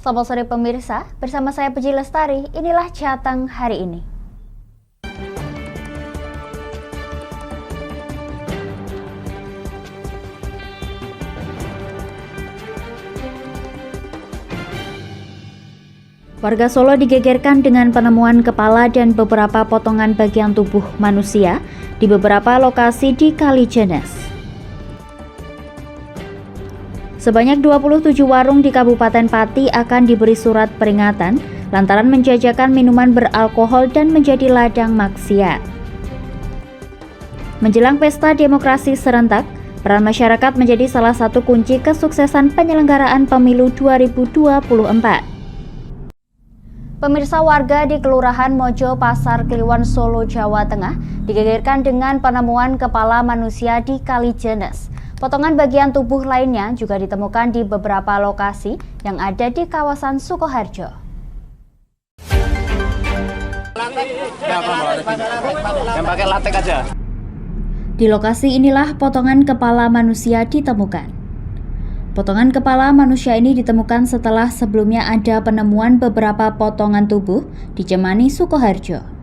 Selamat sore pemirsa, bersama saya Puji Lestari, inilah Jateng hari ini. Warga Solo digegerkan dengan penemuan kepala dan beberapa potongan bagian tubuh manusia di beberapa lokasi di Kalijenes. Sebanyak 27 warung di Kabupaten Pati akan diberi surat peringatan lantaran menjajakan minuman beralkohol dan menjadi ladang maksiat. Menjelang pesta demokrasi serentak, peran masyarakat menjadi salah satu kunci kesuksesan penyelenggaraan pemilu 2024. Pemirsa, warga di Kelurahan Mojo Pasar Kliwon, Solo, Jawa Tengah digegerkan dengan penemuan kepala manusia di Kalijenes. Potongan bagian tubuh lainnya juga ditemukan di beberapa lokasi yang ada di kawasan Sukoharjo. Yang pakai latek aja. Di lokasi inilah potongan kepala manusia ditemukan. Potongan kepala manusia ini ditemukan setelah sebelumnya ada penemuan beberapa potongan tubuh di Cemani, Sukoharjo.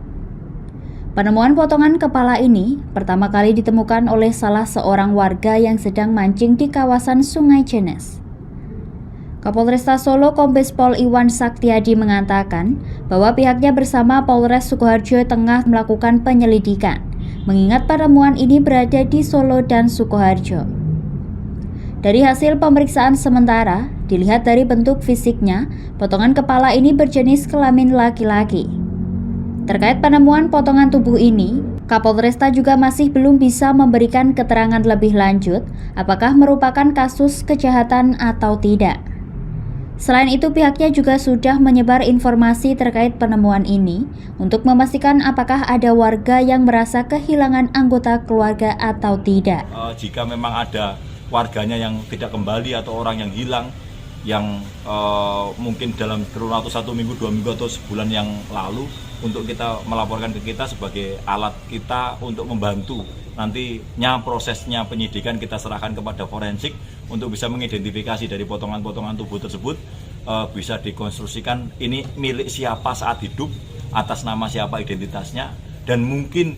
Penemuan potongan kepala ini pertama kali ditemukan oleh salah seorang warga yang sedang mancing di kawasan Sungai Jenes. Kapolresta Solo Kombes Pol Iwan Saktiadi mengatakan bahwa pihaknya bersama Polres Sukoharjo tengah melakukan penyelidikan, mengingat penemuan ini berada di Solo dan Sukoharjo. Dari hasil pemeriksaan sementara, dilihat dari bentuk fisiknya, potongan kepala ini berjenis kelamin laki-laki. Terkait penemuan potongan tubuh ini, Kapolresta juga masih belum bisa memberikan keterangan lebih lanjut apakah merupakan kasus kejahatan atau tidak. Selain itu, pihaknya juga sudah menyebar informasi terkait penemuan ini untuk memastikan apakah ada warga yang merasa kehilangan anggota keluarga atau tidak. Jika memang ada warganya yang tidak kembali atau orang yang hilang, yang mungkin dalam kurun waktu 1 minggu, 2 minggu atau sebulan yang lalu, untuk kita melaporkan ke kita sebagai alat kita untuk membantu nantinya prosesnya penyidikan kita serahkan kepada forensik untuk bisa mengidentifikasi dari potongan-potongan tubuh tersebut, bisa dikonstruksikan ini milik siapa saat hidup, atas nama siapa identitasnya, dan mungkin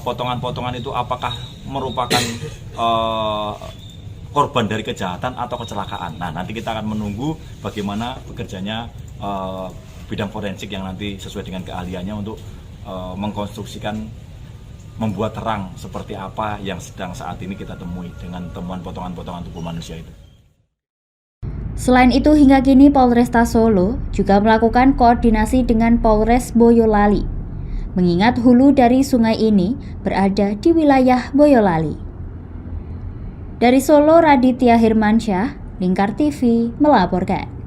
potongan-potongan itu apakah merupakan korban dari kejahatan atau kecelakaan. Nah, nanti kita akan menunggu bagaimana bekerjanya bidang forensik yang nanti sesuai dengan keahliannya untuk mengkonstruksikan, membuat terang seperti apa yang sedang saat ini kita temui dengan temuan potongan-potongan tubuh manusia itu. Selain itu, hingga kini Polresta Solo juga melakukan koordinasi dengan Polres Boyolali, mengingat hulu dari sungai ini berada di wilayah Boyolali. Dari Solo, Raditya Hirmansyah, Lingkar TV melaporkan.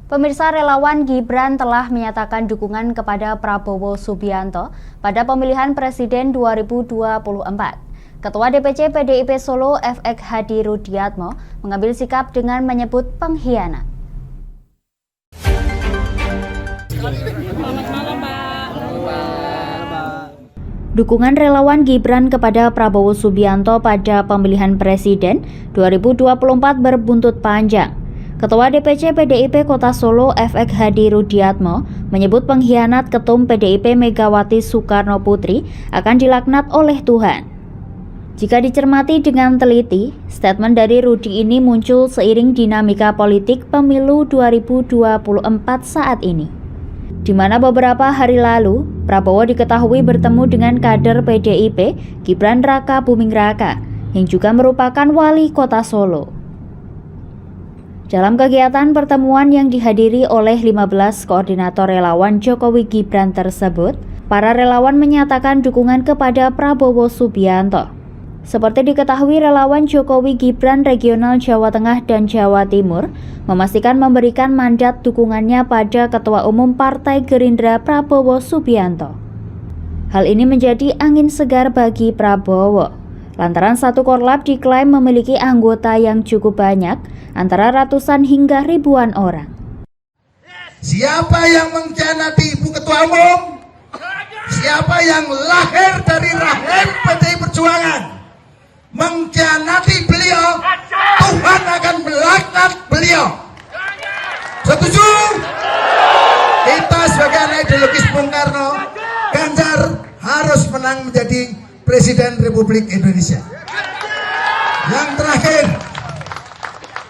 Pemirsa, relawan Gibran telah menyatakan dukungan kepada Prabowo Subianto pada pemilihan Presiden 2024. Ketua DPC PDIP Solo FX Hadi Rudiatmo mengambil sikap dengan menyebut pengkhianat. Selamat malam, Pak. Dukungan relawan Gibran kepada Prabowo Subianto pada pemilihan Presiden 2024 berbuntut panjang. Ketua DPC PDIP Kota Solo FX Hadi Rudiatmo menyebut pengkhianat Ketum PDIP Megawati Soekarno Putri akan dilaknat oleh Tuhan. Jika dicermati dengan teliti, statement dari Rudi ini muncul seiring dinamika politik pemilu 2024 saat ini, di mana beberapa hari lalu Prabowo diketahui bertemu dengan kader PDIP Gibran Raka Buming Raka yang juga merupakan wali kota Solo. Dalam kegiatan pertemuan yang dihadiri oleh 15 koordinator relawan Jokowi Gibran tersebut, para relawan menyatakan dukungan kepada Prabowo Subianto. Seperti diketahui, relawan Jokowi Gibran regional Jawa Tengah dan Jawa Timur memastikan memberikan mandat dukungannya pada Ketua Umum Partai Gerindra Prabowo Subianto. Hal ini menjadi angin segar bagi Prabowo, lantaran satu korlap diklaim memiliki anggota yang cukup banyak, antara ratusan hingga ribuan orang. Siapa yang mengkhianati Ibu Ketua Umum? Siapa yang lahir dari rahim PDI Perjuangan? mengkhianati beliau, Tuhan akan melaknat beliau. Setuju? Kita sebagai anak ideologis Bung Karno, Ganjar harus menang menjadi Presiden Republik Indonesia. Yang terakhir,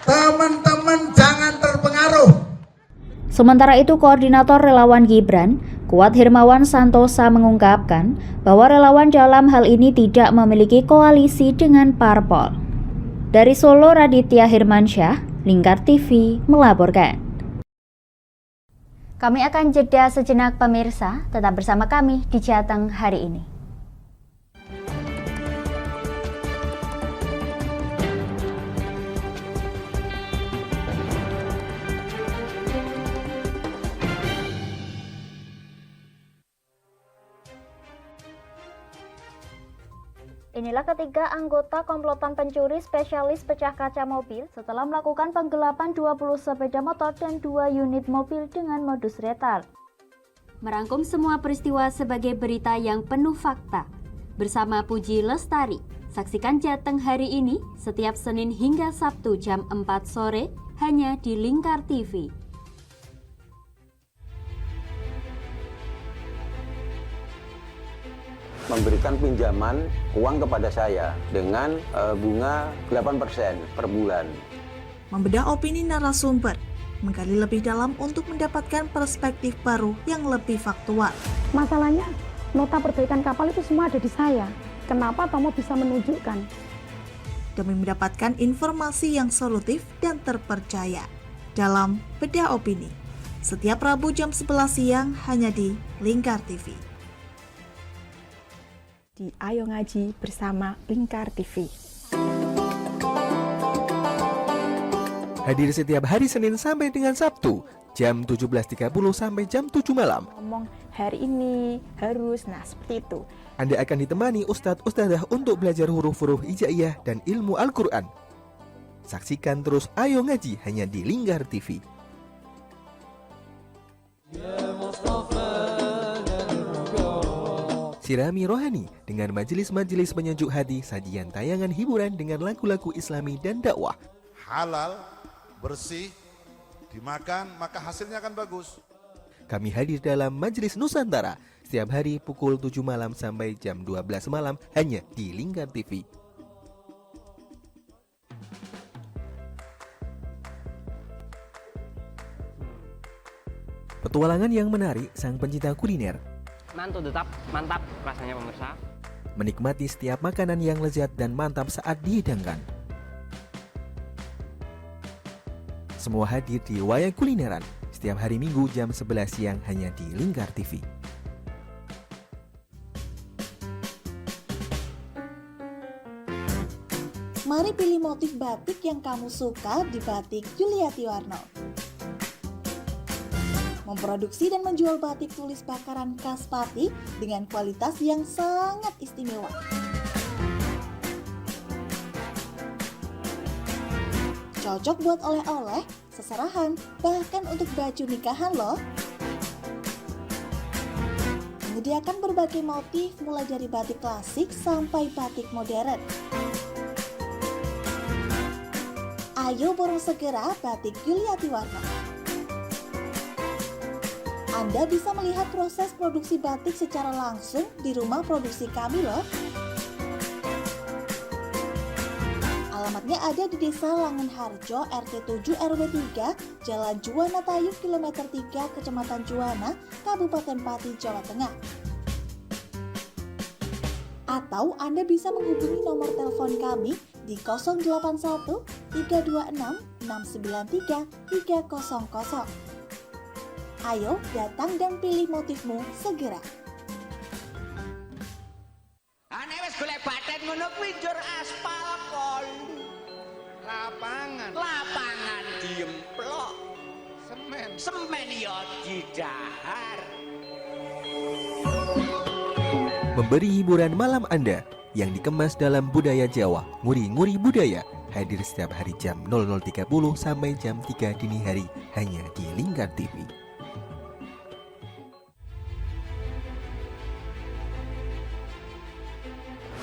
teman-teman jangan terpengaruh. Sementara itu, Koordinator Relawan Gibran, Kuat Hirmawan Santosa mengungkapkan bahwa relawan dalam hal ini tidak memiliki koalisi dengan parpol. Dari Solo, Raditya Hirmansyah, Lingkar TV melaporkan. Kami akan jeda sejenak pemirsa, tetap bersama kami di Jateng hari ini. Inilah ketiga anggota komplotan pencuri spesialis pecah kaca mobil setelah melakukan penggelapan 20 sepeda motor dan 2 unit mobil dengan modus retal. Merangkum semua peristiwa sebagai berita yang penuh fakta. Bersama Puji Lestari, saksikan Jateng hari ini setiap Senin hingga Sabtu jam 4 sore hanya di Lingkar TV. Memberikan pinjaman uang kepada saya dengan bunga 8% per bulan. Membedah opini narasumber, menggali lebih dalam untuk mendapatkan perspektif baru yang lebih faktual. Masalahnya, nota perbaikan kapal itu semua ada di saya. Kenapa Tomo bisa menunjukkan? Demi mendapatkan informasi yang solutif dan terpercaya. Dalam Bedah Opini, setiap Rabu jam 11 siang hanya di Lingkar TV. Di Ayo Ngaji bersama Lingkar TV. Hadir setiap hari Senin sampai dengan Sabtu, jam 17.30 sampai jam 7 malam. Ngomong hari ini harus, seperti itu. Anda akan ditemani Ustadz-Ustadzah untuk belajar huruf-huruf hijaiyah dan ilmu Al-Quran. Saksikan terus Ayo Ngaji hanya di Lingkar TV. Sirami rohani dengan majelis-majelis penyejuk hati, sajian tayangan hiburan dengan lagu-lagu Islami dan dakwah. Halal, bersih, dimakan maka hasilnya akan bagus. Kami hadir dalam Majelis Nusantara setiap hari pukul 7 malam sampai jam 12 malam hanya di Lingkar TV. Petualangan yang menarik sang pencinta kuliner. Mantu tetap mantap rasanya pemirsa. Menikmati setiap makanan yang lezat dan mantap saat dihidangkan. Semua hadir di Wayang Kulineran setiap hari Minggu jam 11 siang hanya di Lingkar TV. Mari pilih motif batik yang kamu suka di Batik Juliati Warno. Memproduksi dan menjual batik tulis bakaran khas Pati dengan kualitas yang sangat istimewa. Cocok buat oleh-oleh, seserahan, bahkan untuk baju nikahan loh. Menyediakan berbagai motif mulai dari batik klasik sampai batik modern. Ayo borong segera Batik Juliati Warno. Anda bisa melihat proses produksi batik secara langsung di rumah produksi kami loh. Alamatnya ada di Desa Langenharjo, RT 7 RW 3, Jalan Juwana Tayu, Kilometer 3, Kecamatan Juwana, Kabupaten Pati, Jawa Tengah. Atau Anda bisa menghubungi nomor telepon kami di 081 326 693 300. Ayo datang dan pilih motifmu segera. Ane wis golek baten ngono kuwi njur aspal kon. Lapangan diemplok. Semen ya didahar. Memberi hiburan malam Anda yang dikemas dalam budaya Jawa, nguri-nguri budaya, hadir setiap hari jam 00.30 sampai jam 3 dini hari hanya di Lingkar TV.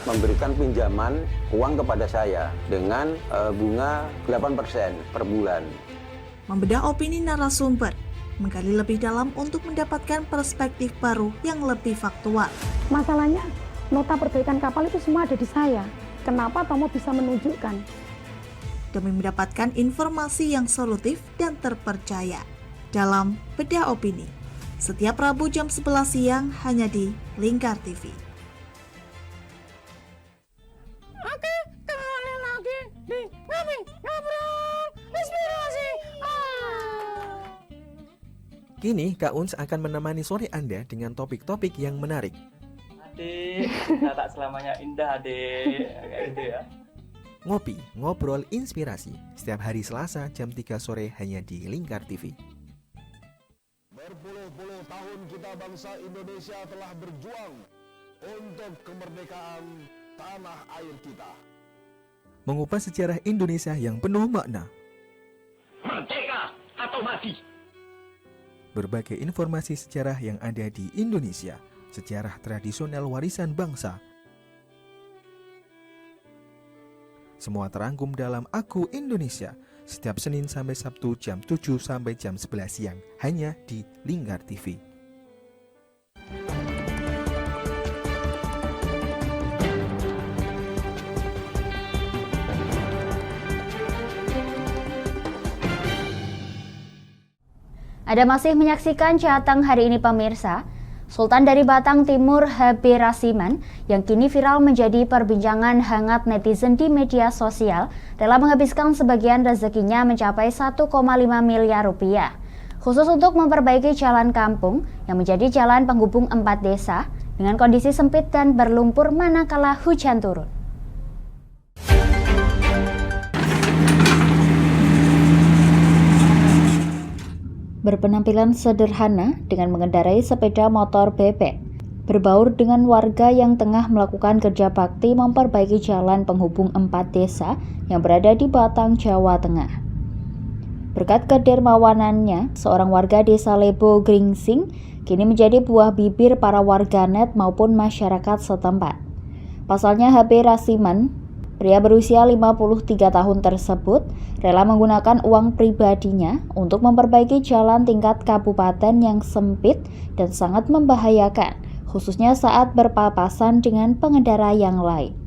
memberikan pinjaman uang kepada saya dengan bunga 8% per bulan. Membedah opini narasumber, menggali lebih dalam untuk mendapatkan perspektif baru yang lebih faktual. Masalahnya, nota perbaikan kapal itu semua ada di saya. Kenapa Tomo bisa menunjukkan? Demi mendapatkan informasi yang solutif dan terpercaya. Dalam Bedah Opini, setiap Rabu jam 11 siang hanya di Lingkar TV. Oke, kembali lagi di Ngobrol Inspirasi. Kini Kak Uns akan menemani sore Anda dengan topik-topik yang menarik. Adik, kita tak selamanya indah, adik. Kayak gitu ya. Ngopi, ngobrol inspirasi setiap hari Selasa jam 3 sore hanya di Lingkar TV. Berpuluh-puluh tahun kita bangsa Indonesia telah berjuang untuk kemerdekaan tanah air kita. Mengupas sejarah Indonesia yang penuh makna. Merdeka atau mati. Berbagai informasi sejarah yang ada di Indonesia, sejarah tradisional warisan bangsa. Semua terangkum dalam Aku Indonesia, setiap Senin sampai Sabtu jam 7 sampai jam 11 siang, hanya di Lingkar TV. Anda masih menyaksikan Jateng hari ini pemirsa. Sultan dari Batang Timur HB Rasiman yang kini viral menjadi perbincangan hangat netizen di media sosial rela menghabiskan sebagian rezekinya mencapai 1,5 miliar rupiah khusus untuk memperbaiki jalan kampung yang menjadi jalan penghubung 4 desa dengan kondisi sempit dan berlumpur manakala hujan turun. Berpenampilan sederhana dengan mengendarai sepeda motor bebek, berbaur dengan warga yang tengah melakukan kerja bakti memperbaiki jalan penghubung 4 desa yang berada di Batang, Jawa Tengah. Berkat kedermawanannya, seorang warga desa Lebo Gringsing kini menjadi buah bibir para warganet maupun masyarakat setempat. Pasalnya HB Rasiman, pria berusia 53 tahun tersebut rela menggunakan uang pribadinya untuk memperbaiki jalan tingkat kabupaten yang sempit dan sangat membahayakan, khususnya saat berpapasan dengan pengendara yang lain.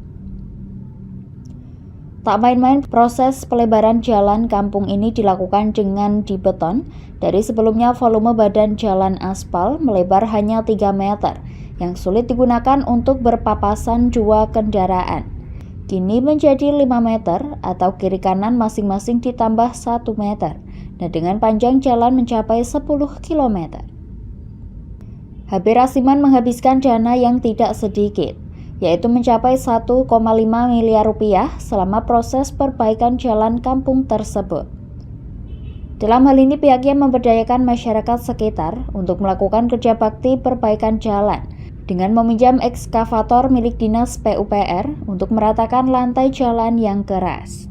Tak main-main, proses pelebaran jalan kampung ini dilakukan dengan dibeton. Dari sebelumnya volume badan jalan aspal melebar hanya 3 meter, yang sulit digunakan untuk berpapasan 2 kendaraan. Kini menjadi 5 meter atau kiri kanan masing-masing ditambah 1 meter dan dengan panjang jalan mencapai 10 km. HB Rasiman menghabiskan dana yang tidak sedikit, yaitu mencapai 1,5 miliar rupiah selama proses perbaikan jalan kampung tersebut. Dalam hal ini pihaknya memberdayakan masyarakat sekitar untuk melakukan kerja bakti perbaikan jalan dengan meminjam ekskavator milik Dinas PUPR untuk meratakan lantai jalan yang keras.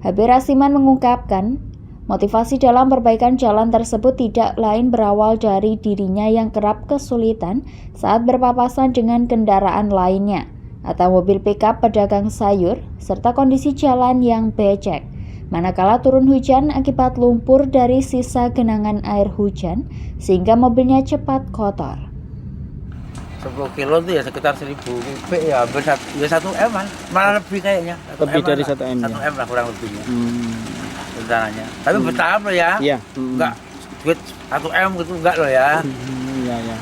HB Rasiman mengungkapkan, motivasi dalam perbaikan jalan tersebut tidak lain berawal dari dirinya yang kerap kesulitan saat berpapasan dengan kendaraan lainnya atau mobil pickup pedagang sayur serta kondisi jalan yang becek. Manakala turun hujan akibat lumpur dari sisa genangan air hujan sehingga mobilnya cepat kotor. 10 kilo itu ya sekitar 1000 kubik ya, hampir 1 M kan, malah lebih kayaknya. Lebih dari 1 M 1 M lah kurang lebihnya. Rencananya. Tapi bertahap loh ya. Iya. Enggak duit 1 M gitu enggak loh ya. Iya ya.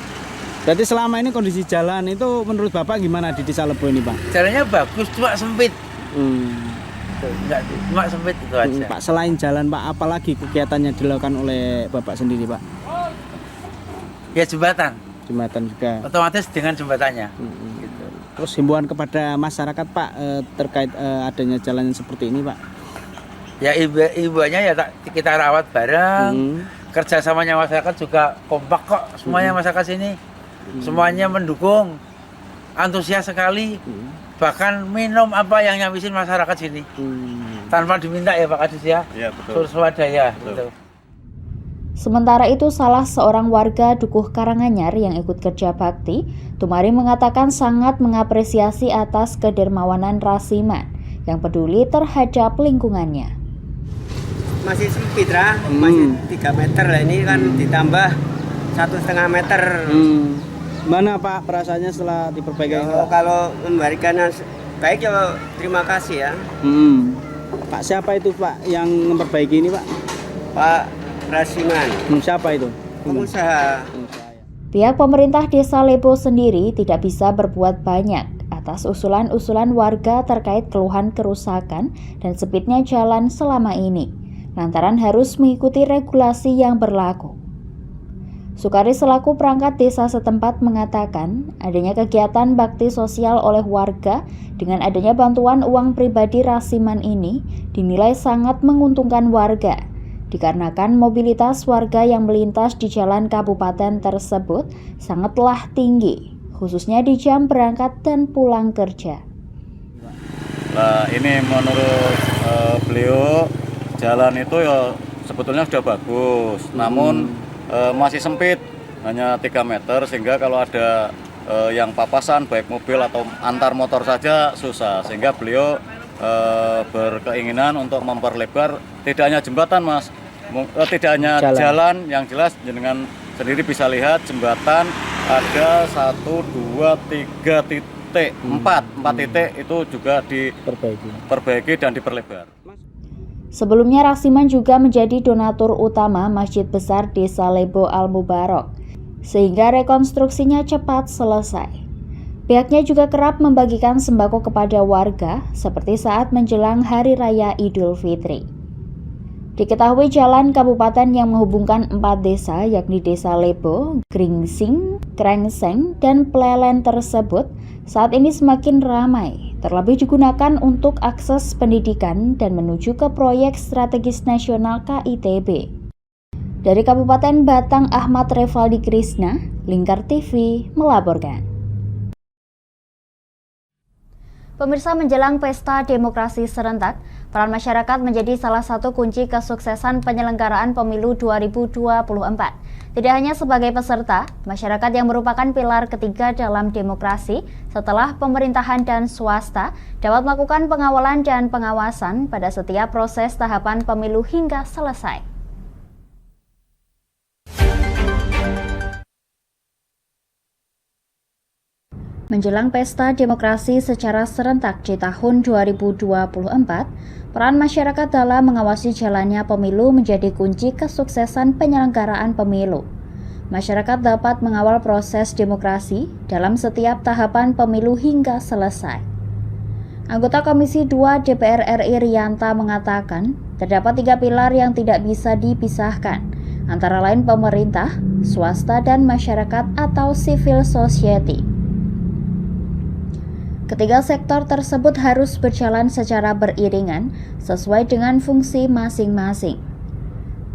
Berarti selama ini kondisi jalan itu menurut Bapak gimana di Desa Lebo ini, Pak? Jalannya bagus, cuma sempit. Enggak, cuma sempit itu aja. Pak, selain jalan Pak, apalagi kegiatan yang dilakukan oleh Bapak sendiri, Pak? Ya jembatan. Jembatan juga. Otomatis dengan jembatannya. Gitu. Terus himbauan kepada masyarakat Pak terkait adanya jalan seperti ini, Pak? Ya ibunya ya kita rawat bareng. Kerjasamanya masyarakat juga kompak kok. Semuanya masyarakat sini. Semuanya mendukung. Antusias sekali. Bahkan minum apa yang nyabisin masyarakat sini. Tanpa diminta ya Pak Kadis ya. Iya betul. Swadaya gitu. Sementara itu, salah seorang warga Dukuh Karanganyar yang ikut kerja bakti, Tumari mengatakan sangat mengapresiasi atas kedermawanan Rasiman yang peduli terhadap lingkungannya. Masih sempit lah, masih 3 meter lah, ini kan ditambah 1,5 meter. Mana Pak perasaannya setelah diperbaiki? Kalau memberikan yang baik ya terima kasih ya. Pak siapa itu Pak yang memperbaiki ini Pak? Pak Rasiman. Siapa itu? Pengusaha. Pihak pemerintah Desa Lebo sendiri tidak bisa berbuat banyak atas usulan-usulan warga terkait keluhan kerusakan dan sempitnya jalan selama ini, lantaran harus mengikuti regulasi yang berlaku. Sukari selaku perangkat desa setempat mengatakan adanya kegiatan bakti sosial oleh warga dengan adanya bantuan uang pribadi Rasiman ini dinilai sangat menguntungkan warga, dikarenakan mobilitas warga yang melintas di jalan kabupaten tersebut sangatlah tinggi, khususnya di jam berangkat dan pulang kerja. Nah, ini menurut beliau jalan itu ya sebetulnya sudah bagus, namun masih sempit, hanya 3 meter, sehingga kalau ada yang papasan baik mobil atau antar motor saja susah, sehingga beliau berkeinginan untuk memperlebar tidak hanya jembatan Mas, tidak hanya jalan, yang jelas dengan sendiri bisa lihat jembatan ada 1, 2, 3 titik, 4 titik itu juga diperbaiki dan diperlebar. Sebelumnya Rasiman juga menjadi donatur utama Masjid Besar Desa Lebo Al-Mubarok, sehingga rekonstruksinya cepat selesai. Pihaknya juga kerap membagikan sembako kepada warga seperti saat menjelang Hari Raya Idul Fitri. Diketahui jalan kabupaten yang menghubungkan 4 desa yakni Desa Lebo, Gringsing, Krengseng, dan Plelen tersebut saat ini semakin ramai, terlebih digunakan untuk akses pendidikan dan menuju ke proyek strategis nasional KITB. Dari Kabupaten Batang, Ahmad Revaldi Krisna, Lingkar TV melaporkan. Pemirsa, menjelang pesta demokrasi serentak, peran masyarakat menjadi salah satu kunci kesuksesan penyelenggaraan pemilu 2024. Tidak hanya sebagai peserta, masyarakat yang merupakan pilar ketiga dalam demokrasi setelah pemerintahan dan swasta dapat melakukan pengawalan dan pengawasan pada setiap proses tahapan pemilu hingga selesai. Menjelang pesta demokrasi secara serentak di tahun 2024, peran masyarakat dalam mengawasi jalannya pemilu menjadi kunci kesuksesan penyelenggaraan pemilu. Masyarakat dapat mengawal proses demokrasi dalam setiap tahapan pemilu hingga selesai. Anggota Komisi 2 DPR RI Rianta mengatakan, terdapat 3 pilar yang tidak bisa dipisahkan, antara lain pemerintah, swasta, dan masyarakat atau civil society. Ketiga sektor tersebut harus berjalan secara beriringan sesuai dengan fungsi masing-masing.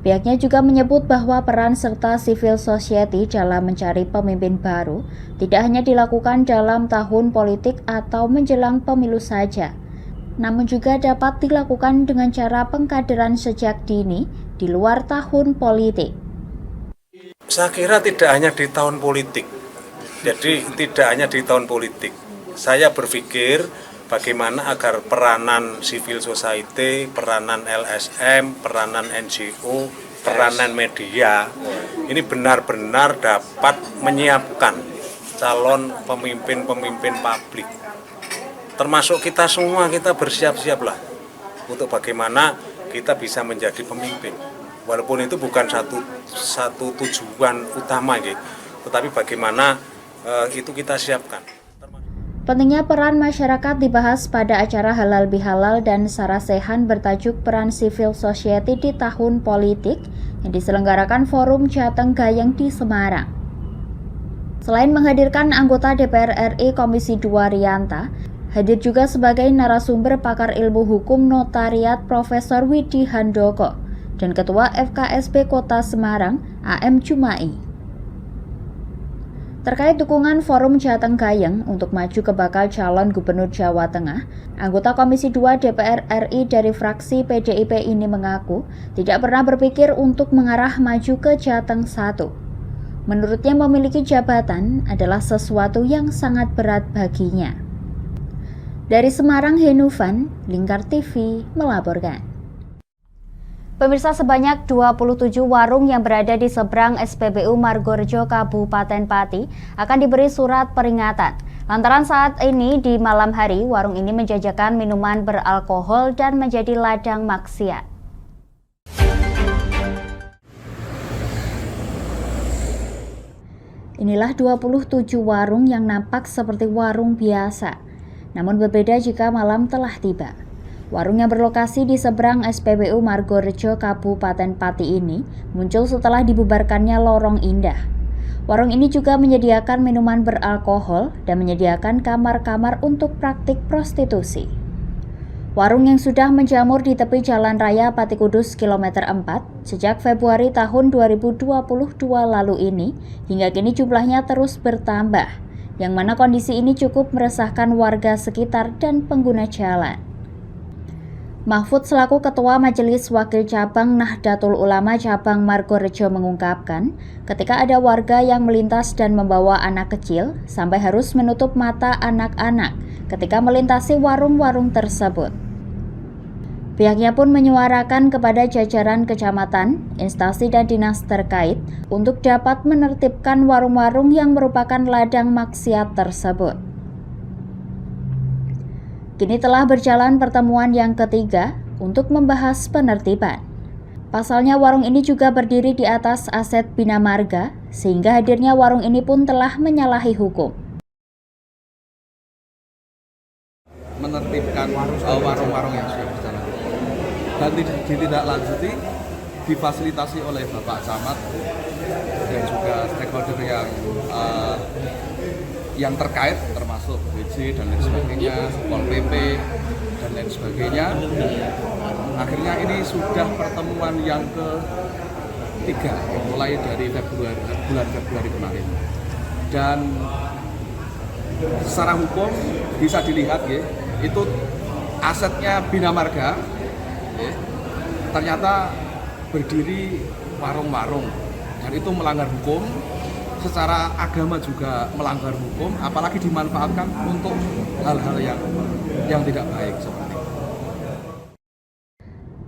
Pihaknya juga menyebut bahwa peran serta civil society dalam mencari pemimpin baru tidak hanya dilakukan dalam tahun politik atau menjelang pemilu saja, namun juga dapat dilakukan dengan cara pengkaderan sejak dini di luar tahun politik. Saya kira tidak hanya di tahun politik, jadi tidak hanya di tahun politik. Saya berpikir bagaimana agar peranan civil society, peranan LSM, peranan NGO, peranan media ini benar-benar dapat menyiapkan calon pemimpin-pemimpin publik. Termasuk kita semua, kita bersiap-siaplah untuk bagaimana kita bisa menjadi pemimpin. Walaupun itu bukan satu tujuan utama, tetapi bagaimana itu kita siapkan. Pentingnya peran masyarakat dibahas pada acara Halal Bihalal dan Sarasehan bertajuk Peran Civil Society di Tahun Politik yang diselenggarakan Forum Jateng Gayeng di Semarang. Selain menghadirkan anggota DPR RI Komisi 2 Rianta, hadir juga sebagai narasumber pakar ilmu hukum notariat Profesor Widi Handoko dan Ketua FKSP Kota Semarang AM Jumai. Terkait dukungan Forum Jateng Gayeng untuk maju ke bakal calon Gubernur Jawa Tengah, anggota Komisi 2 DPR RI dari fraksi PDIP ini mengaku tidak pernah berpikir untuk mengarah maju ke Jateng 1. Menurutnya memiliki jabatan adalah sesuatu yang sangat berat baginya. Dari Semarang, Henufan, Lingkar TV melaporkan. Pemirsa, sebanyak 27 warung yang berada di seberang SPBU Margorejo Kabupaten Pati akan diberi surat peringatan. Lantaran saat ini di malam hari, warung ini menjajakan minuman beralkohol dan menjadi ladang maksiat. Inilah 27 warung yang nampak seperti warung biasa, namun berbeda jika malam telah tiba. Warung yang berlokasi di seberang SPBU Margorejo Kabupaten Pati ini muncul setelah dibubarkannya Lorong Indah. Warung ini juga menyediakan minuman beralkohol dan menyediakan kamar-kamar untuk praktik prostitusi. Warung yang sudah menjamur di tepi Jalan Raya Pati Kudus kilometer 4 sejak Februari tahun 2022 lalu ini hingga kini jumlahnya terus bertambah, yang mana kondisi ini cukup meresahkan warga sekitar dan pengguna jalan. Mahfud selaku Ketua Majelis Wakil Cabang Nahdlatul Ulama Cabang Margorejo mengungkapkan, ketika ada warga yang melintas dan membawa anak kecil sampai harus menutup mata anak-anak ketika melintasi warung-warung tersebut. Pihaknya pun menyuarakan kepada jajaran kecamatan, instansi dan dinas terkait untuk dapat menertibkan warung-warung yang merupakan ladang maksiat tersebut. Kini telah berjalan pertemuan yang ketiga untuk membahas penertiban. Pasalnya warung ini juga berdiri di atas aset Bina Marga, sehingga hadirnya warung ini pun telah menyalahi hukum. Menertibkan warung-warung yang sudah berjalan dan ditindaklanjuti, difasilitasi oleh Bapak Camat dan juga stakeholder yang terkait, termasuk WC dan lain sebagainya, Pol PP dan lain sebagainya. Akhirnya ini sudah pertemuan yang ketiga, mulai dari bulan Februari kemarin. Dan secara hukum bisa dilihat ya, itu asetnya Bina Marga ya, ternyata berdiri warung-warung dan itu melanggar hukum. Secara agama juga melanggar hukum, apalagi dimanfaatkan untuk hal-hal yang tidak baik seperti itu.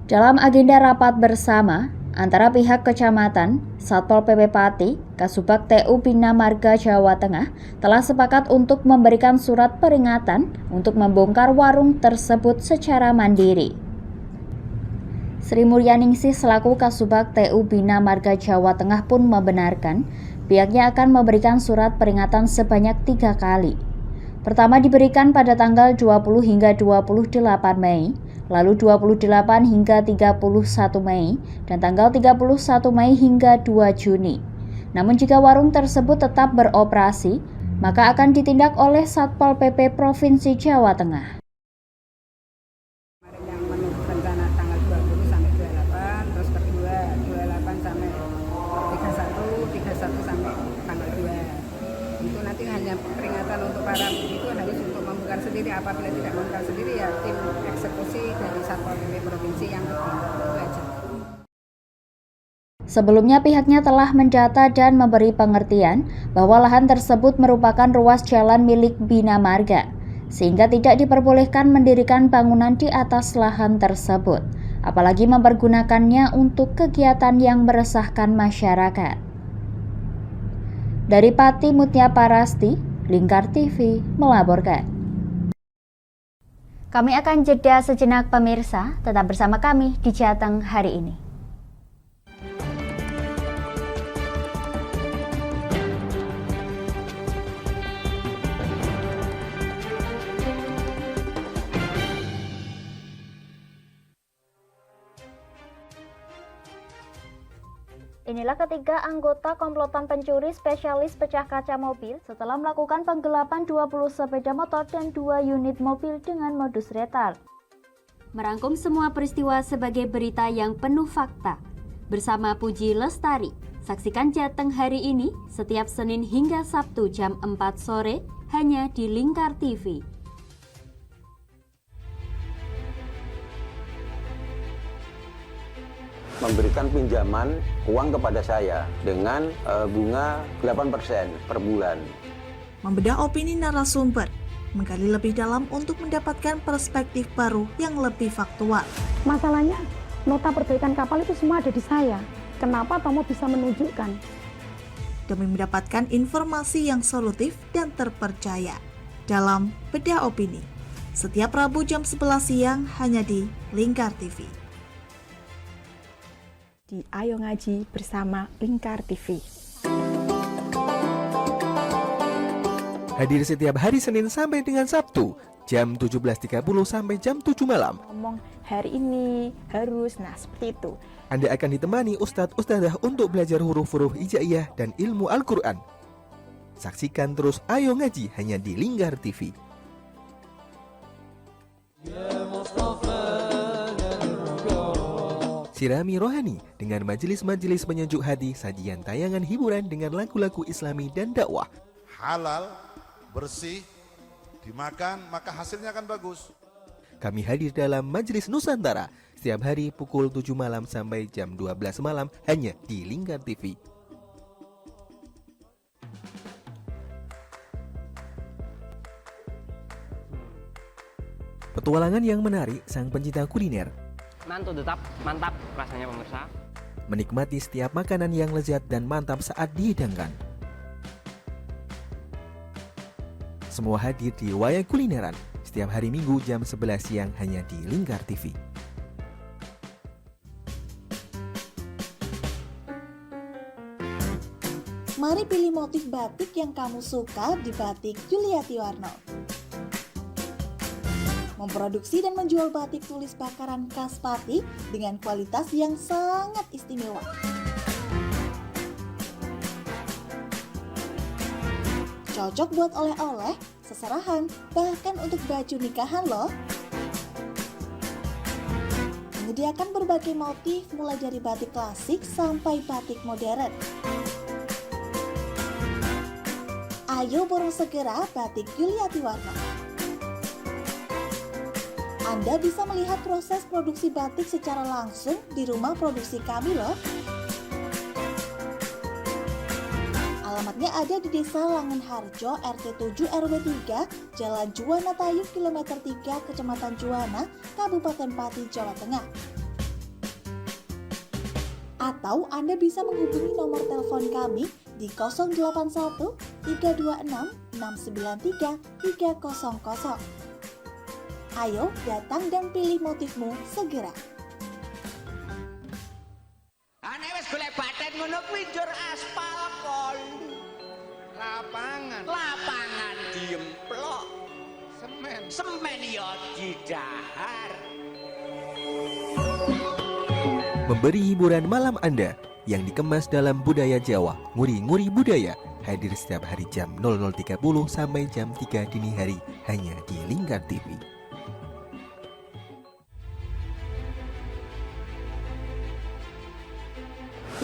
Dalam agenda rapat bersama antara pihak kecamatan, Satpol PP Pati, Kasubag TU Bina Marga Jawa Tengah telah sepakat untuk memberikan surat peringatan untuk membongkar warung tersebut secara mandiri. Sri Mulyaningsih selaku Kasubag TU Bina Marga Jawa Tengah pun membenarkan pihaknya akan memberikan surat peringatan sebanyak 3 kali. Pertama diberikan pada tanggal 20 hingga 28 Mei, lalu 28 hingga 31 Mei, dan tanggal 31 Mei hingga 2 Juni. Namun jika warung tersebut tetap beroperasi, maka akan ditindak oleh Satpol PP Provinsi Jawa Tengah. Peringatan untuk para itu harus untuk membongkar sendiri, apabila tidak membongkar sendiri ya tim eksekusi dari Satpol PP Provinsi yang itu aja. Sebelumnya pihaknya telah mendata dan memberi pengertian bahwa lahan tersebut merupakan ruas jalan milik Bina Marga, sehingga tidak diperbolehkan mendirikan bangunan di atas lahan tersebut, apalagi mempergunakannya untuk kegiatan yang meresahkan masyarakat. Dari Pati, Mutia Parasti, Lingkar TV melaporkan. Kami akan jeda sejenak pemirsa, tetap bersama kami di Jateng hari ini. Inilah ketiga anggota komplotan pencuri spesialis pecah kaca mobil setelah melakukan penggelapan 20 sepeda motor dan 2 unit mobil dengan modus retard. Merangkum semua peristiwa sebagai berita yang penuh fakta. Bersama Puji Lestari, Saksikan Jateng hari ini setiap Senin hingga Sabtu jam 4 sore hanya di Lingkar TV. Memberikan pinjaman uang kepada saya dengan bunga 8% per bulan. Membedah opini narasumber, menggali lebih dalam untuk mendapatkan perspektif baru yang lebih faktual. Masalahnya, nota perbaikan kapal itu semua ada di saya. Kenapa Tomo bisa menunjukkan? Demi mendapatkan informasi yang solutif dan terpercaya dalam Bedah Opini. Setiap Rabu jam 11 siang hanya di Lingkar TV. Di Ayo Ngaji bersama Lingkar TV. Hadir setiap hari Senin sampai dengan Sabtu, jam 17.30 sampai jam 7 malam. Ngomong hari ini harus, nah seperti itu. Anda akan ditemani Ustadz-Ustadzah untuk belajar huruf-huruf hijaiyah dan ilmu Al-Quran. Saksikan terus Ayo Ngaji hanya di Lingkar TV. Sirami rohani dengan majelis-majelis penyejuk hati, sajian tayangan hiburan dengan lagu-lagu Islami dan dakwah. Halal, bersih, dimakan maka hasilnya akan bagus. Kami hadir dalam Majelis Nusantara setiap hari pukul 7 malam sampai jam 12 malam hanya di Lingkar TV. Petualangan yang menarik sang pencinta kuliner. Mantu tetap mantap rasanya pemirsa. Menikmati setiap makanan yang lezat dan mantap saat dihidangkan. Semua hadir di Wayang Kulineran setiap hari Minggu jam 11 siang hanya di Lingkar TV. Mari pilih motif batik yang kamu suka di Batik Yuliati Warno. Memproduksi dan menjual batik tulis bakaran khas Pati dengan kualitas yang sangat istimewa. Cocok buat oleh-oleh, seserahan, bahkan untuk baju nikahan loh. Menyediakan berbagai motif mulai dari batik klasik sampai batik modern. Ayo borong segera Batik Yuliati Warno. Anda bisa melihat proses produksi batik secara langsung di rumah produksi kami loh. Alamatnya ada di Desa Langenharjo, RT 7 RW 3, Jalan Juwana Tayub, Kilometer 3, Kecamatan Juwana, Kabupaten Pati, Jawa Tengah. Atau Anda bisa menghubungi nomor telepon kami di 081 326 693 300. Ayo datang dan pilih motifmu segera. Ane wis golek baten ngono kuwi njur aspal kon. Lapangan diemplok. Semen ya didahar. Memberi hiburan malam Anda yang dikemas dalam budaya Jawa, nguri-nguri budaya, hadir setiap hari jam 00.30 sampai jam 3 dini hari hanya di Lingkar TV.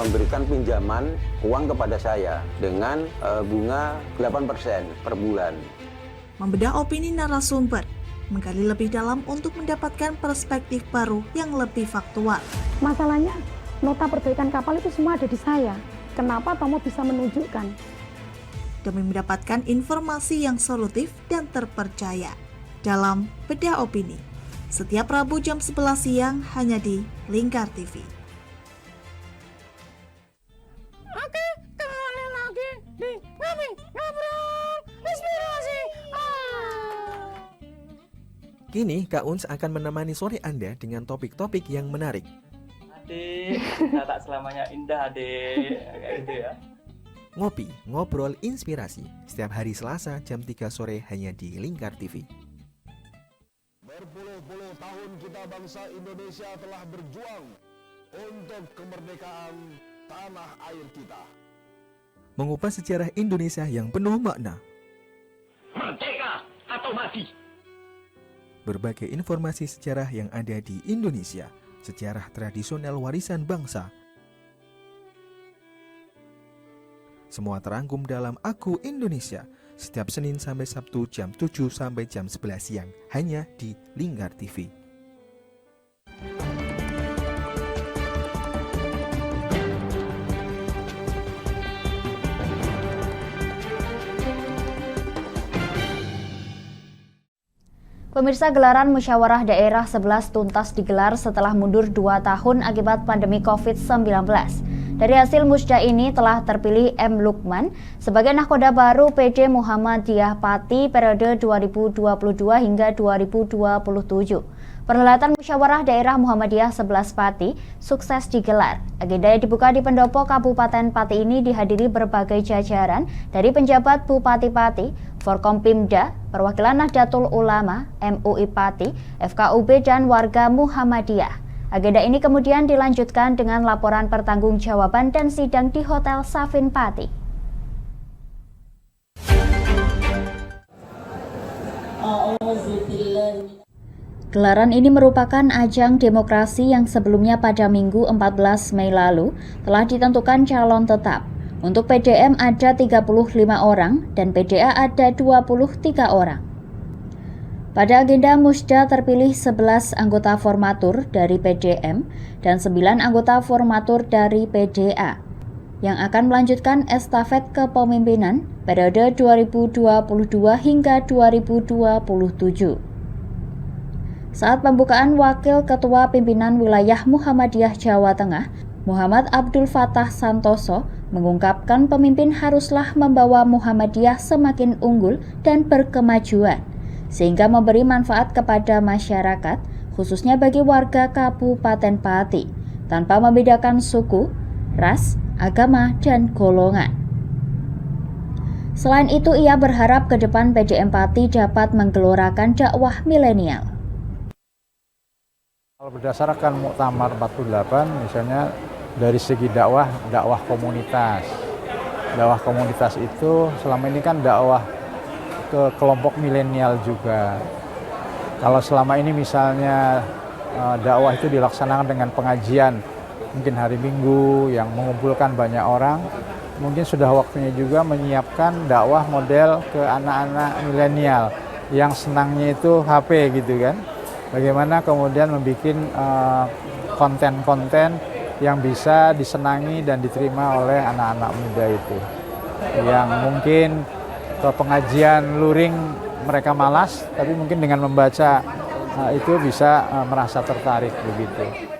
Memberikan pinjaman uang kepada saya dengan bunga 8% per bulan. Membedah opini narasumber, menggali lebih dalam untuk mendapatkan perspektif baru yang lebih faktual. Masalahnya, nota perbaikan kapal itu semua ada di saya. Kenapa Tomo bisa menunjukkan? Demi mendapatkan informasi yang solutif dan terpercaya dalam Bedah Opini. Setiap Rabu jam 11 siang hanya di Lingkar TV. Oke, kembali lagi di Ngobrol Inspirasi. Kini Kak Uns akan menemani sore Anda dengan topik-topik yang menarik. Adik, kita tak selamanya indah adik, kayak gitu ya. Ngopi, ngobrol inspirasi setiap hari Selasa jam 3 sore hanya di Lingkar TV. Berpuluh-puluh tahun kita bangsa Indonesia telah berjuang untuk kemerdekaan tanah air kita. Mengupas sejarah Indonesia yang penuh makna. Merdeka atau mati. Berbagai informasi sejarah yang ada di Indonesia, sejarah tradisional warisan bangsa. Semua terangkum dalam Aku Indonesia setiap Senin sampai Sabtu jam 7 sampai jam 11 siang hanya di Lingkar TV. Pemirsa, gelaran musyawarah daerah 11 tuntas digelar setelah mundur 2 tahun akibat pandemi COVID-19. Dari hasil musda ini telah terpilih M. Lukman sebagai nahkoda baru PD Muhammadiyah Pati periode 2022 hingga 2027. Perhelatan musyawarah daerah Muhammadiyah 11 Pati sukses digelar. Agenda yang dibuka di pendopo Kabupaten Pati ini dihadiri berbagai jajaran dari penjabat Bupati Pati, Forkompimda, perwakilan Nahdlatul Ulama, MUI Pati, FKUB dan warga Muhammadiyah. Agenda ini kemudian dilanjutkan dengan laporan pertanggungjawaban dan sidang di Hotel Safin Pati. Gelaran ini merupakan ajang demokrasi yang sebelumnya pada Minggu 14 Mei lalu telah ditentukan calon tetap. Untuk PDM ada 35 orang dan PDA ada 23 orang. Pada agenda musda terpilih 11 anggota formatur dari PDM dan 9 anggota formatur dari PDA yang akan melanjutkan estafet kepemimpinan periode 2022 hingga 2027. Saat pembukaan Wakil Ketua Pimpinan Wilayah Muhammadiyah Jawa Tengah, Muhammad Abdul Fattah Santoso, mengungkapkan pemimpin haruslah membawa Muhammadiyah semakin unggul dan berkemajuan, sehingga memberi manfaat kepada masyarakat, khususnya bagi warga Kabupaten Pati, tanpa membedakan suku, ras, agama, dan golongan. Selain itu, ia berharap ke depan PDM Pati dapat menggelorakan dakwah milenial. Berdasarkan Muktamar 48, misalnya dari segi dakwah komunitas. Dakwah komunitas itu selama ini kan dakwah ke kelompok milenial juga. Kalau selama ini misalnya dakwah itu dilaksanakan dengan pengajian, mungkin hari Minggu yang mengumpulkan banyak orang, mungkin sudah waktunya juga menyiapkan dakwah model ke anak-anak milenial yang senangnya itu HP gitu kan. Bagaimana kemudian membuat konten-konten yang bisa disenangi dan diterima oleh anak-anak muda itu. Yang mungkin ke pengajian luring mereka malas, tapi mungkin dengan membaca itu bisa merasa tertarik begitu.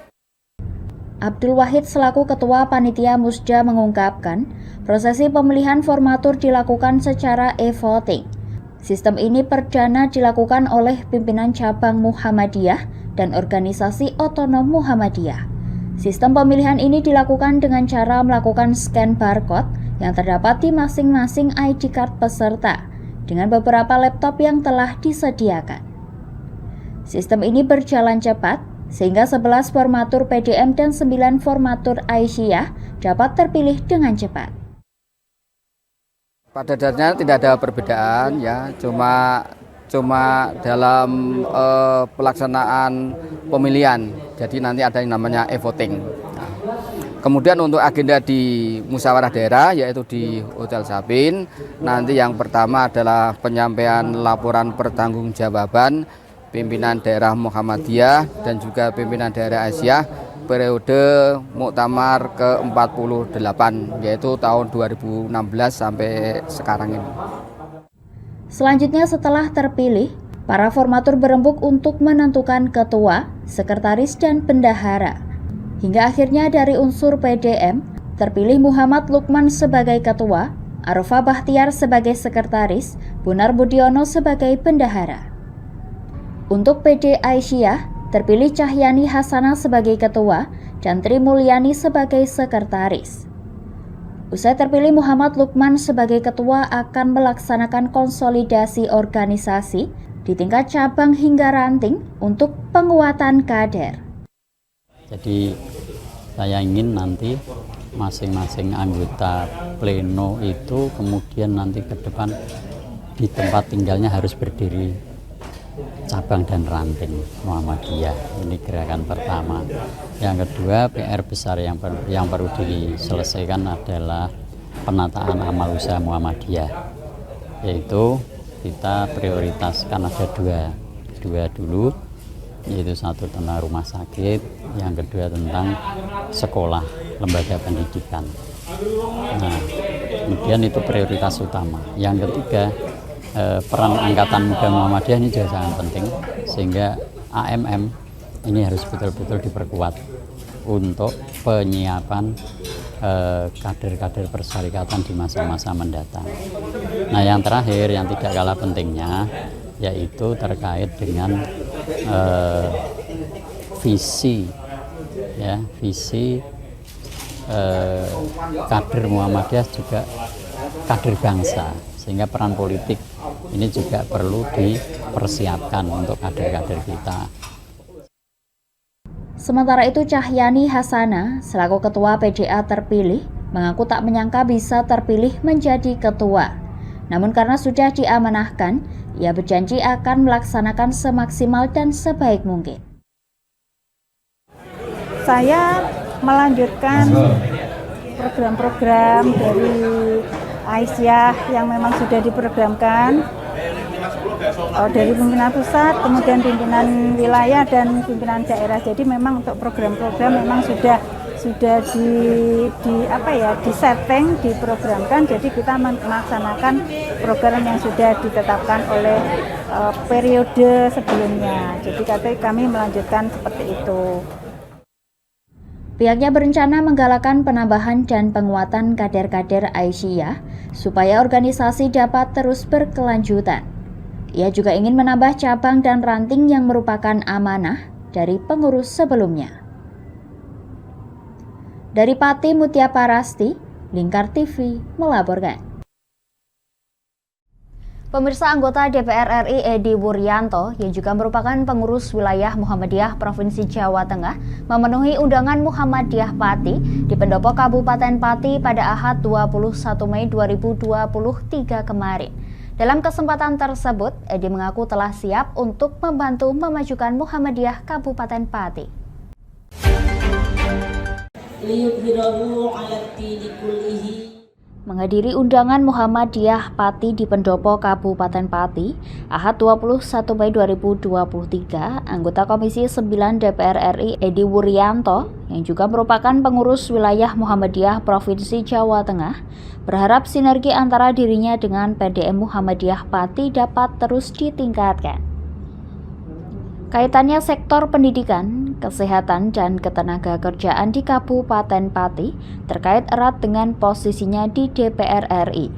Abdul Wahid selaku Ketua Panitia Musda mengungkapkan, prosesi pemilihan formatur dilakukan secara e-voting. Sistem ini perdana dilakukan oleh pimpinan cabang Muhammadiyah dan organisasi otonom Muhammadiyah. Sistem pemilihan ini dilakukan dengan cara melakukan scan barcode yang terdapat di masing-masing ID card peserta dengan beberapa laptop yang telah disediakan. Sistem ini berjalan cepat sehingga 11 formatur PDM dan 9 formatur Aisyah dapat terpilih dengan cepat. Pada dasarnya tidak ada perbedaan ya, cuma dalam pelaksanaan pemilihan. Jadi nanti ada yang namanya e-voting. Nah, kemudian untuk agenda di musyawarah daerah yaitu di Hotel Safin, nanti yang pertama adalah penyampaian laporan pertanggungjawaban pimpinan daerah Muhammadiyah dan juga pimpinan daerah Aisyah periode Muktamar ke-48 yaitu tahun 2016 sampai sekarang ini. Selanjutnya setelah terpilih, para formatur berembuk untuk menentukan ketua, sekretaris dan bendahara. Hingga akhirnya dari unsur PDM terpilih Muhammad Lukman sebagai ketua, Arfa Bahtiar sebagai sekretaris, Bunar Budiono sebagai bendahara. Untuk PD Aisyah terpilih Cahyani Hasanah sebagai ketua dan Tri Mulyani sebagai sekretaris. Usai terpilih Muhammad Lukman sebagai ketua akan melaksanakan konsolidasi organisasi di tingkat cabang hingga ranting untuk penguatan kader. Jadi saya ingin nanti masing-masing anggota pleno itu kemudian nanti ke depan di tempat tinggalnya harus berdiri cabang dan ranting Muhammadiyah. Ini gerakan pertama. Yang kedua, PR besar yang perlu diselesaikan adalah penataan amal usaha Muhammadiyah, yaitu kita prioritaskan ada dua dulu, yaitu satu tentang rumah sakit, yang kedua tentang sekolah, lembaga pendidikan. Nah, kemudian itu prioritas utama. Yang ketiga, peran Angkatan Muda Muhammadiyah ini juga sangat penting, sehingga AMM ini harus betul-betul diperkuat untuk penyiapan kader-kader persyarikatan di masa-masa mendatang. Nah, yang terakhir yang tidak kalah pentingnya yaitu terkait dengan visi kader Muhammadiyah juga kader bangsa, sehingga peran politik ini juga perlu dipersiapkan untuk kader-kader kita. Sementara itu Cahyani Hasana, selaku Ketua PJA terpilih, mengaku tak menyangka bisa terpilih menjadi ketua. Namun karena sudah diamanahkan, ia berjanji akan melaksanakan semaksimal dan sebaik mungkin. Saya melanjutkan program-program dari Aisyah yang memang sudah diprogramkan dari pimpinan pusat, kemudian pimpinan wilayah dan pimpinan daerah. Jadi memang untuk program-program memang sudah disetting, diprogramkan. Jadi kita melaksanakan program yang sudah ditetapkan oleh periode sebelumnya. Jadi kami melanjutkan seperti itu. Pihaknya berencana menggalakkan penambahan dan penguatan kader-kader Aisyah supaya organisasi dapat terus berkelanjutan. Ia juga ingin menambah cabang dan ranting yang merupakan amanah dari pengurus sebelumnya. Dari Pati Mutia Parasti, Lingkar TV melaporkan. Pemirsa, anggota DPR RI Edi Wuryanto yang juga merupakan pengurus wilayah Muhammadiyah Provinsi Jawa Tengah memenuhi undangan Muhammadiyah Pati di Pendopo Kabupaten Pati pada Ahad 21 Mei 2023 kemarin. Dalam kesempatan tersebut, Edi mengaku telah siap untuk membantu memajukan Muhammadiyah Kabupaten Pati. Menghadiri undangan Muhammadiyah Pati di Pendopo Kabupaten Pati, Ahad 21 Mei 2023, anggota Komisi 9 DPR RI Edi Wuryanto, yang juga merupakan pengurus wilayah Muhammadiyah Provinsi Jawa Tengah, berharap sinergi antara dirinya dengan PDM Muhammadiyah Pati dapat terus ditingkatkan. Kaitannya sektor pendidikan, kesehatan, dan ketenagakerjaan di Kabupaten Pati terkait erat dengan posisinya di DPR RI.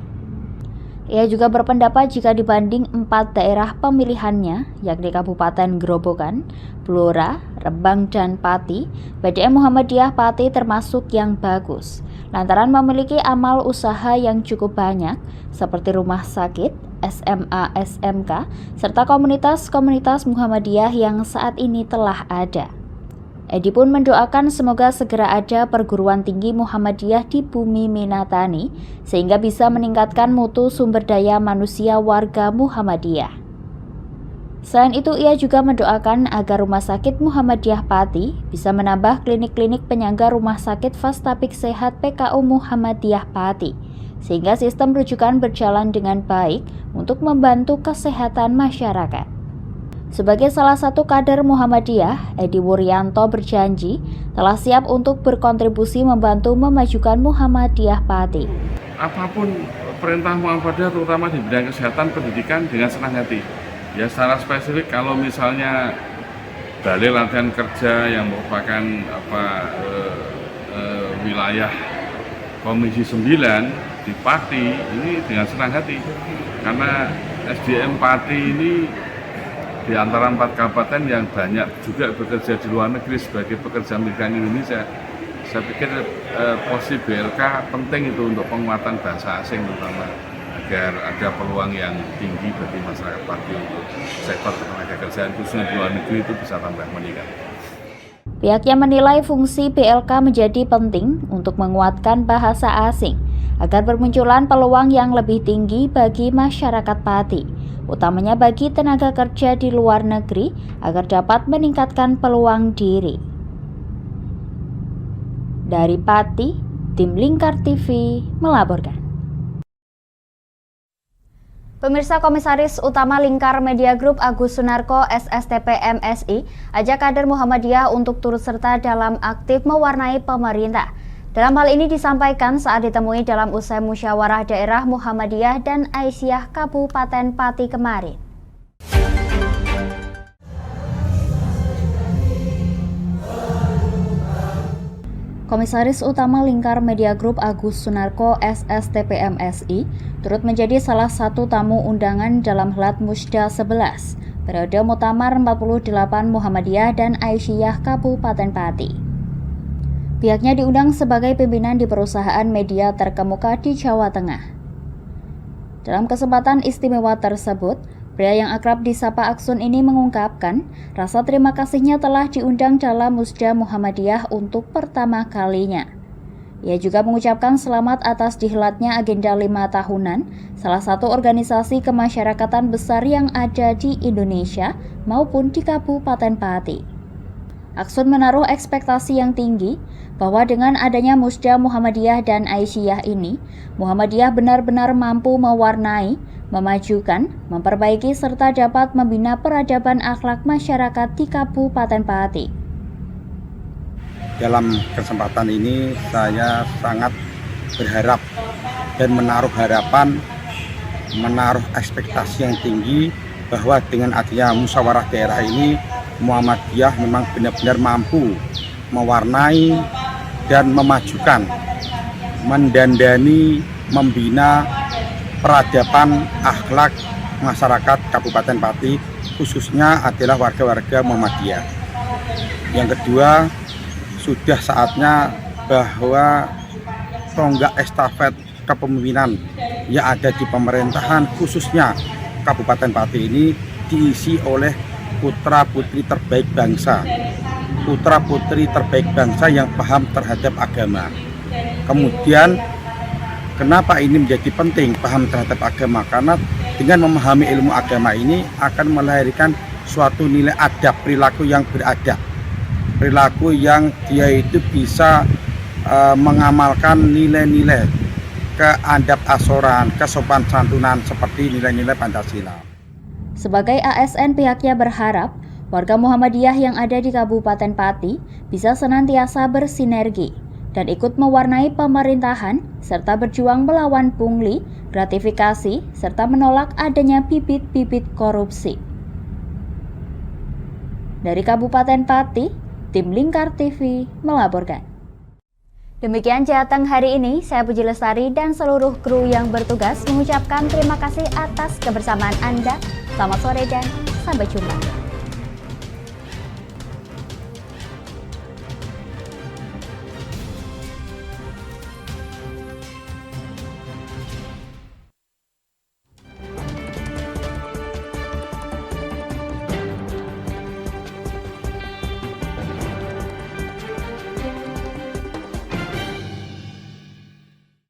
Ia juga berpendapat jika dibanding 4 daerah pemilihannya, yakni Kabupaten Grobogan, Blora, Rembang, dan Pati, PDM Muhammadiyah Pati termasuk yang bagus, lantaran memiliki amal usaha yang cukup banyak, seperti rumah sakit, SMA, SMK, serta komunitas-komunitas Muhammadiyah yang saat ini telah ada. Edi pun mendoakan semoga segera ada perguruan tinggi Muhammadiyah di bumi Minatani, sehingga bisa meningkatkan mutu sumber daya manusia warga Muhammadiyah. Selain itu, ia juga mendoakan agar Rumah Sakit Muhammadiyah Pati bisa menambah klinik-klinik penyangga Rumah Sakit Fastabik Sehat PKU Muhammadiyah Pati, sehingga sistem rujukan berjalan dengan baik untuk membantu kesehatan masyarakat. Sebagai salah satu kader Muhammadiyah, Edi Wuryanto berjanji telah siap untuk berkontribusi membantu memajukan Muhammadiyah Pati. Apapun perintah Muhammadiyah, terutama di bidang kesehatan, pendidikan, dengan senang hati. Ya, secara spesifik kalau misalnya balai latihan kerja yang merupakan wilayah Komisi 9 di Pati, ini dengan senang hati, karena SDM Pati ini di antara 4 kabupaten yang banyak juga bekerja di luar negeri sebagai pekerja migran Indonesia. Saya pikir posisi BLK penting itu untuk penguatan bahasa asing, terutama agar ada peluang yang tinggi bagi masyarakat Pati untuk sektor ketenagakerjaan khususnya di luar negeri itu bisa tambah meningkat. Pihaknya menilai fungsi BLK menjadi penting untuk menguatkan bahasa asing agar bermunculan peluang yang lebih tinggi bagi masyarakat Pati, utamanya bagi tenaga kerja di luar negeri agar dapat meningkatkan peluang diri. Dari Pati, Tim Lingkar TV melaporkan. Pemirsa, Komisaris Utama Lingkar Media Group Agus Sunarko SSTP MSI ajak kader Muhammadiyah untuk turut serta dalam aktif mewarnai pemerintah. Dalam hal ini disampaikan saat ditemui dalam usai musyawarah daerah Muhammadiyah dan Aisyah Kabupaten Pati kemarin. Komisaris Utama Lingkar Media Group Agus Sunarko SSTP MSI turut menjadi salah satu tamu undangan dalam Hlad Musda 11 periode Muktamar 48 Muhammadiyah dan Aisyah Kabupaten Pati. Pihaknya diundang sebagai pimpinan di perusahaan media terkemuka di Jawa Tengah. Dalam kesempatan istimewa tersebut, pria yang akrab disapa Aksun ini mengungkapkan rasa terima kasihnya telah diundang dalam Musda Muhammadiyah untuk pertama kalinya. Ia juga mengucapkan selamat atas dihlatnya agenda 5 tahunan, salah satu organisasi kemasyarakatan besar yang ada di Indonesia maupun di Kabupaten Pati. Aksun menaruh ekspektasi yang tinggi bahwa dengan adanya Musda Muhammadiyah dan Aisyah ini, Muhammadiyah benar-benar mampu mewarnai, memajukan, memperbaiki serta dapat membina peradaban akhlak masyarakat di Kabupaten Pati. Dalam kesempatan ini saya sangat berharap dan menaruh harapan, menaruh ekspektasi yang tinggi bahwa dengan adanya musyawarah daerah ini Muhammadiyah memang benar-benar mampu mewarnai dan memajukan, mendandani, membina peradaban akhlak masyarakat Kabupaten Pati, khususnya adalah warga-warga Muhammadiyah. Yang kedua, sudah saatnya bahwa tonggak estafet kepemimpinan yang ada di pemerintahan khususnya Kabupaten Pati ini diisi oleh putra-putri terbaik bangsa, putra-putri terbaik bangsa yang paham terhadap agama. Kemudian kenapa ini menjadi penting paham terhadap agama? Karena dengan memahami ilmu agama ini akan melahirkan suatu nilai adab, perilaku yang beradab, perilaku yang dia itu bisa mengamalkan nilai-nilai keadab asoran, kesopan santunan seperti nilai-nilai Pancasila. Sebagai ASN, pihaknya berharap warga Muhammadiyah yang ada di Kabupaten Pati bisa senantiasa bersinergi dan ikut mewarnai pemerintahan serta berjuang melawan pungli, gratifikasi, serta menolak adanya bibit-bibit korupsi. Dari Kabupaten Pati, Tim Lingkar TV melaporkan. Demikian Jateng hari ini, saya Puji Lestari dan seluruh kru yang bertugas mengucapkan terima kasih atas kebersamaan Anda. Selamat sore dan sampai jumpa.